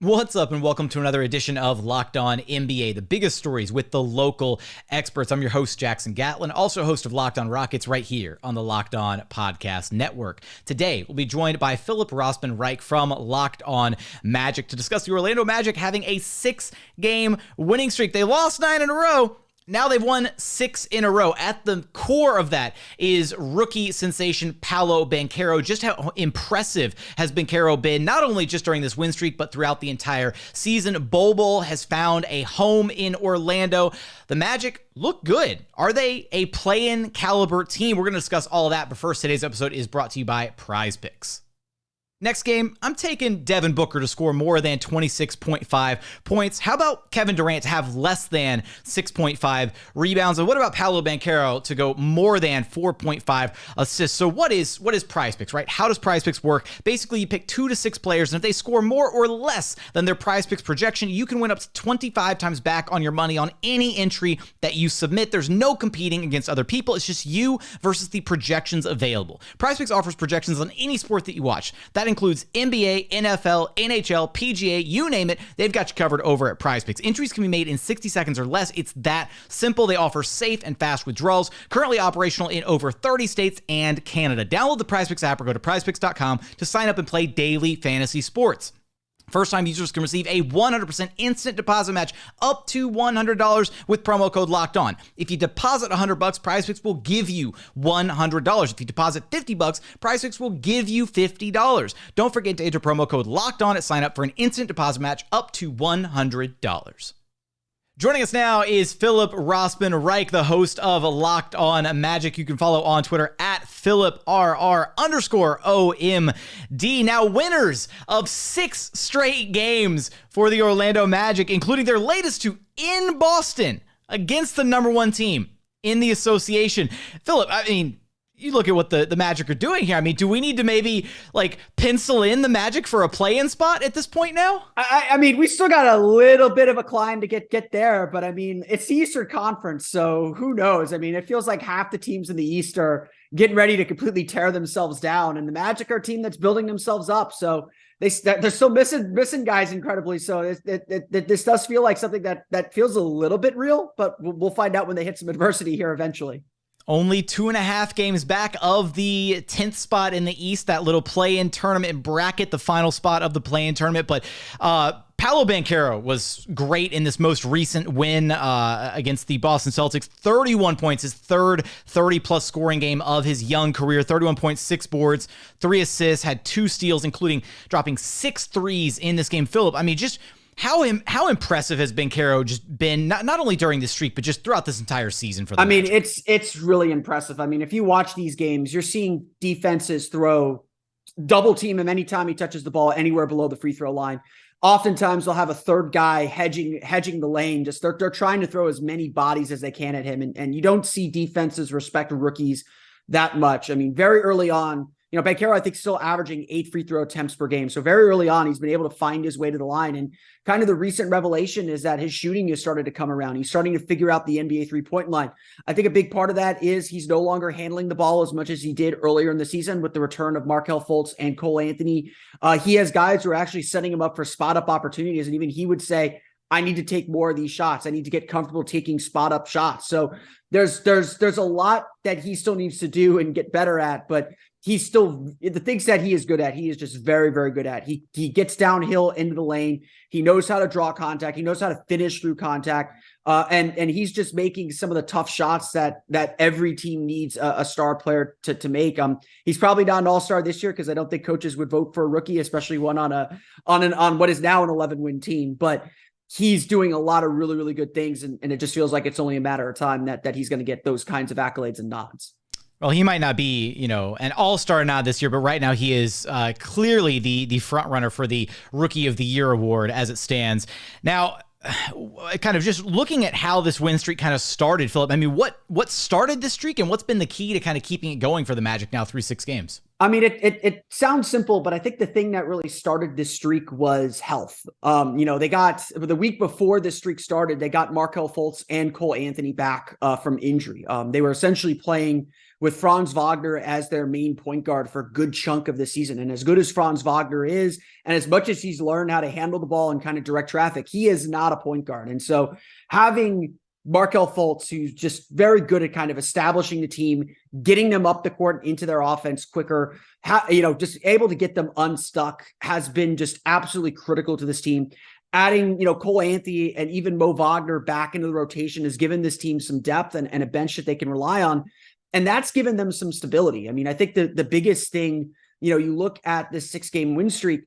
What's up, and welcome to another edition of Locked On NBA, the biggest stories with the local experts. I'm your host, Jackson Gatlin, also host of Locked On Rockets right here on the Locked On Podcast Network. Today, we'll be joined by Philip Rossman-Reich from Locked On Magic to discuss the Orlando Magic having a 6-game winning streak. They lost 9 in a row. Now they've won 6 in a row. At the core of that is rookie sensation Paolo Banchero. Just how impressive has Banchero been, not only just during this win streak, but throughout the entire season. Bol Bol has found a home in Orlando. The Magic look good. Are they a play-in caliber team? We're going to discuss all of that, but first, today's episode is brought to you by PrizePicks. Next game, I'm taking Devin Booker to score more than 26.5 points. How about Kevin Durant to have less than 6.5 rebounds? And what about Paolo Banchero to go more than 4.5 assists? So what is PrizePicks, right? How does PrizePicks work? Basically, you pick 2 to 6 players, and if they score more or less than their PrizePicks projection, you can win up to 25 times back on your money on any entry that you submit. There's no competing against other people. It's just you versus the projections available. PrizePicks offers projections on any sport that you watch. That includes NBA, NFL, NHL, PGA, you name it. They've got you covered over at PrizePicks. Entries can be made in 60 seconds or less. It's that simple. They offer safe and fast withdrawals. Currently operational in over 30 states and Canada. Download the PrizePicks app or go to prizepicks.com to sign up and play daily fantasy sports. First-time users can receive a 100% instant deposit match up to $100 with promo code Locked On. If you deposit $100, PrizePicks will give you $100. If you deposit $50, PrizePicks will give you $50. Don't forget to enter promo code Locked On at sign up for an instant deposit match up to $100. Joining us now is Philip Rossman-Reich, the host of Locked On Magic. You can follow on Twitter at PhilipRR_OMD. Now, winners of 6 straight games for the Orlando Magic, including their latest 2 in Boston against the number 1 team in the association. Philip, I mean, you look at what the Magic are doing here. I mean, do we need to maybe pencil in the Magic for a play-in spot at this point now? I mean, we still got a little bit of a climb to get there, but I mean, it's the Eastern Conference, so who knows? I mean, it feels like half the teams in the East are getting ready to completely tear themselves down, and the Magic are a team that's building themselves up. So they're still missing guys incredibly. So this does feel like something that feels a little bit real, but we'll find out when they hit some adversity here eventually. Only 2.5 games back of the 10th spot in the East, that little play-in tournament bracket, the final spot of the play-in tournament. But Paolo Banchero was great in this most recent win against the Boston Celtics. 31 points, his third 30-plus scoring game of his young career. 31 points, 6 boards, 3 assists, had 2 steals, including dropping 6 threes in this game. Philip, I mean, just how impressive has Banchero just been, not only during this streak, but just throughout this entire season for the Magic? I mean, it's really impressive. I mean, if you watch these games, you're seeing defenses throw double team him anytime he touches the ball anywhere below the free throw line. Oftentimes they'll have a third guy hedging the lane. Just they're trying to throw as many bodies as they can at him. And you don't see defenses respect rookies that much. I mean, very early on, Banchero, I think, still averaging 8 free throw attempts per game. So very early on, he's been able to find his way to the line. And kind of the recent revelation is that his shooting has started to come around. He's starting to figure out the NBA 3-point line. I think a big part of that is he's no longer handling the ball as much as he did earlier in the season with the return of Markelle Fultz and Cole Anthony. He has guys who are actually setting him up for spot-up opportunities. And even he would say, I need to take more of these shots. I need to get comfortable taking spot-up shots. So there's a lot that he still needs to do and get better at, but he's still, the things that he is good at, he is just very, very good at. He gets downhill into the lane. He knows how to draw contact. He knows how to finish through contact. And he's just making some of the tough shots that every team needs a star player to make. He's probably not an all-star this year because I don't think coaches would vote for a rookie, especially one on what is now an 11-win team. But he's doing a lot of really, really good things. And it just feels like it's only a matter of time that he's going to get those kinds of accolades and nods. Well, he might not be, an all-star nod this year, but right now he is clearly the front runner for the Rookie of the Year award as it stands. Now, kind of just looking at how this win streak kind of started, Philip, I mean, what started this streak and what's been the key to kind of keeping it going for the Magic now through 6 games? I mean, it sounds simple, but I think the thing that really started this streak was health. They got, the week before this streak started, they got Markelle Fultz and Cole Anthony back from injury. They were essentially playing with Franz Wagner as their main point guard for a good chunk of the season. And as good as Franz Wagner is, and as much as he's learned how to handle the ball and kind of direct traffic, he is not a point guard. And so having Markelle Fultz, who's just very good at kind of establishing the team, getting them up the court into their offense quicker, just able to get them unstuck, has been just absolutely critical to this team. Adding, Cole Anthony and even Mo Wagner back into the rotation has given this team some depth and a bench that they can rely on. And that's given them some stability. I mean, I think the biggest thing, you look at this 6-game win streak,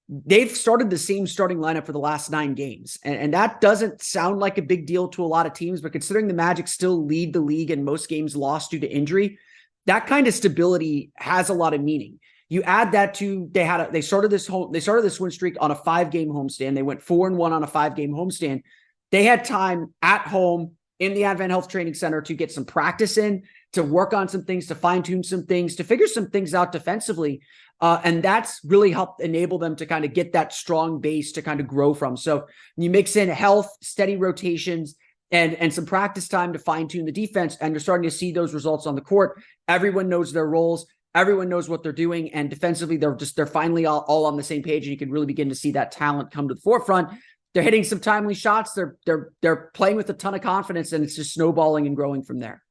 they've started the same starting lineup for the last 9 games. And that doesn't sound like a big deal to a lot of teams, but considering the Magic still lead the league and most games lost due to injury, that kind of stability has a lot of meaning. You add that to, they started this win streak on a 5-game homestand. They went 4-1 on a 5-game homestand. They had time at home in the Advent Health Training Center to get some practice in, to work on some things, to fine tune some things, to figure some things out defensively. And that's really helped enable them to kind of get that strong base to kind of grow from. So you mix in health, steady rotations, and some practice time to fine tune the defense, and you're starting to see those results on the court. Everyone knows their roles. Everyone knows what they're doing. And defensively, they're finally all on the same page. And you can really begin to see that talent come to the forefront. They're hitting some timely shots. They're playing with a ton of confidence, and it's just snowballing and growing from there.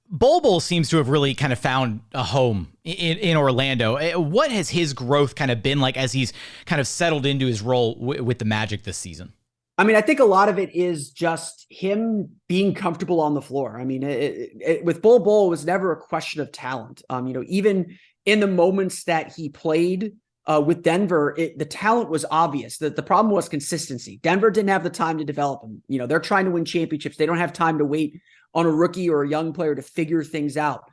Bol Bol seems to have really kind of found a home in Orlando. What has his growth kind of been like as he's kind of settled into his role with the Magic this season? I mean, I think a lot of it is just him being comfortable on the floor. I mean, with Bol Bol, it was never a question of talent. Even in the moments that he played with Denver, the talent was obvious. The problem was consistency. Denver didn't have the time to develop him. They're trying to win championships. They don't have time to wait on a rookie or a young player to figure things out.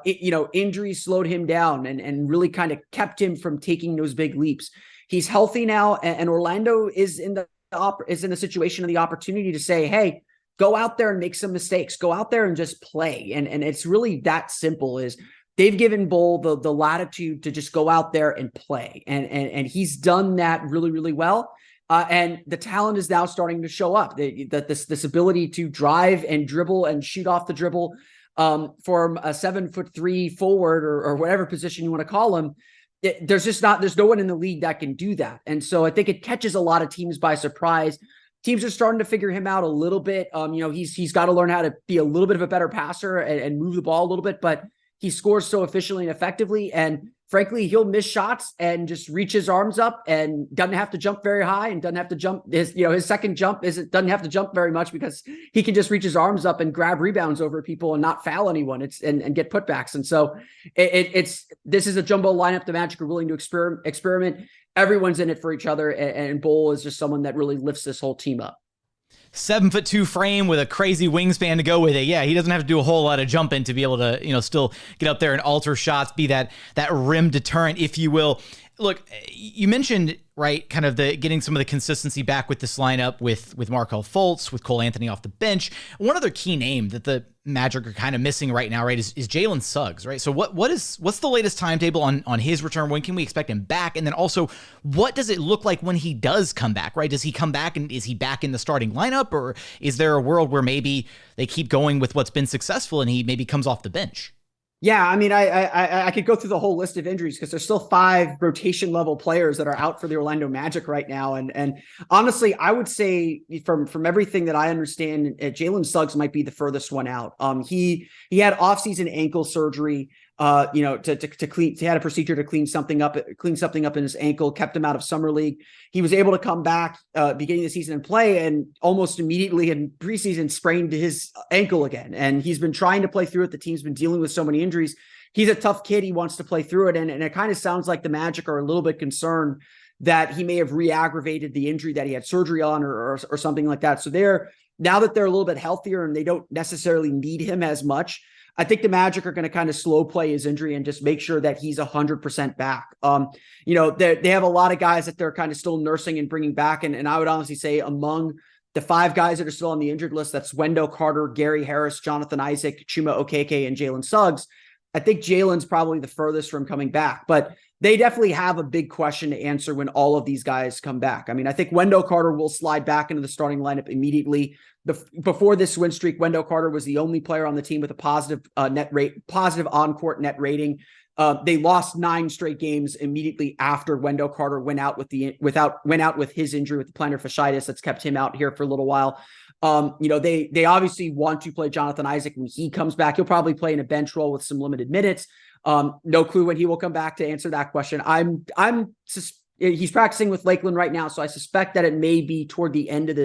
Injuries slowed him down and really kind of kept him from taking those big leaps. He's healthy now, and Orlando is in the situation of the opportunity to say, hey, go out there and make some mistakes. Go out there and just play. And it's really that simple. Is they've given Bol the latitude to just go out there and play. And he's done that really, really well. And the talent is now starting to show up. This ability to drive and dribble and shoot off the dribble from a 7'3" forward or whatever position you want to call him. There's no one in the league that can do that. And so I think it catches a lot of teams by surprise. Teams are starting to figure him out a little bit. He's got to learn how to be a little bit of a better passer and move the ball a little bit, but he scores so efficiently and effectively. And frankly, he'll miss shots and just reach his arms up and doesn't have to jump very high and doesn't have to jump. His second jump doesn't have to jump very much because he can just reach his arms up and grab rebounds over people and not foul anyone. And get putbacks. And so this is a jumbo lineup the Magic are willing to experiment. Everyone's in it for each other. And Bol is just someone that really lifts this whole team up. 7'2" frame with a crazy wingspan to go with it. Yeah, he doesn't have to do a whole lot of jumping to be able to, still get up there and alter shots, be that rim deterrent, if you will. Look, you mentioned, right, kind of getting some of the consistency back with this lineup with Markelle Fultz, with Cole Anthony off the bench. One other key name that the Magic are kind of missing right now, right, is Jalen Suggs, right? So what's the latest timetable on his return? When can we expect him back? And then also, what does it look like when he does come back, right? Does he come back and is he back in the starting lineup, or is there a world where maybe they keep going with what's been successful and he maybe comes off the bench? Yeah, I mean, I could go through the whole list of injuries because there's still 5 rotation level players that are out for the Orlando Magic right now. And honestly, I would say from everything that I understand, Jalen Suggs might be the furthest one out. He had offseason ankle surgery, to clean. He had a procedure to clean something up in his ankle, kept him out of summer league. He was able to come back beginning of the season and play, and almost immediately in preseason sprained his ankle again. And he's been trying to play through it. The team's been dealing with so many injuries. He's a tough kid. He wants to play through it. And it kind of sounds like the Magic are a little bit concerned that he may have re-aggravated the injury that he had surgery on or something like that. So now that they're a little bit healthier and they don't necessarily need him as much, I think the Magic are going to kind of slow play his injury and just make sure that he's 100% back. They have a lot of guys that they're kind of still nursing and bringing back. And I would honestly say among the 5 guys that are still on the injured list, that's Wendell Carter, Gary Harris, Jonathan Isaac, Chuma Okeke, and Jalen Suggs. I think Jalen's probably the furthest from coming back, but they definitely have a big question to answer when all of these guys come back. I mean, I think Wendell Carter will slide back into the starting lineup immediately. Before this win streak, Wendell Carter was the only player on the team with a positive positive on-court net rating. They lost 9 straight games immediately after Wendell Carter went out with his injury with the plantar fasciitis that's kept him out here for a little while. They obviously want to play Jonathan Isaac when he comes back. He'll probably play in a bench role with some limited minutes. No clue when he will come back to answer that question. He's practicing with Lakeland right now, so I suspect that it may be toward the end of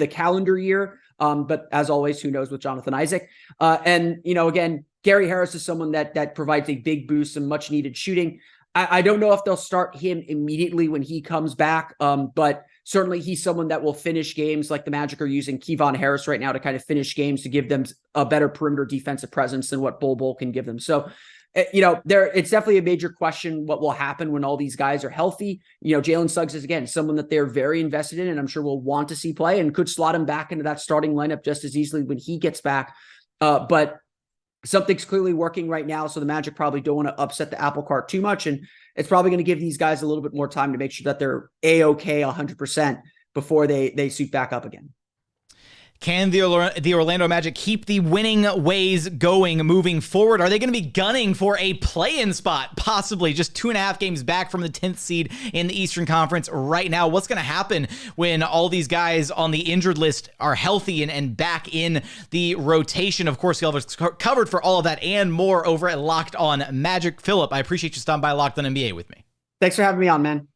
the calendar year. But as always, who knows with Jonathan Isaac? Again, Gary Harris is someone that provides a big boost and much needed shooting. I don't know if they'll start him immediately when he comes back, but certainly he's someone that will finish games. Like the Magic are using Kevon Harris right now to kind of finish games to give them a better perimeter defensive presence than what Bol Bol can give them. So, it's definitely a major question what will happen when all these guys are healthy. Jalen Suggs is, again, someone that they're very invested in and I'm sure will want to see play and could slot him back into that starting lineup just as easily when he gets back. But something's clearly working right now, so the Magic probably don't want to upset the apple cart too much, and it's probably going to give these guys a little bit more time to make sure that they're A-okay 100% before they suit back up again. Can the Orlando Magic keep the winning ways going moving forward? Are they going to be gunning for a play-in spot, possibly just 2.5 games back from the 10th seed in the Eastern Conference right now? What's going to happen when all these guys on the injured list are healthy and back in the rotation? Of course, you'll have us covered for all of that and more over at Locked On Magic. Philip, I appreciate you stopping by Locked On NBA with me. Thanks for having me on, man.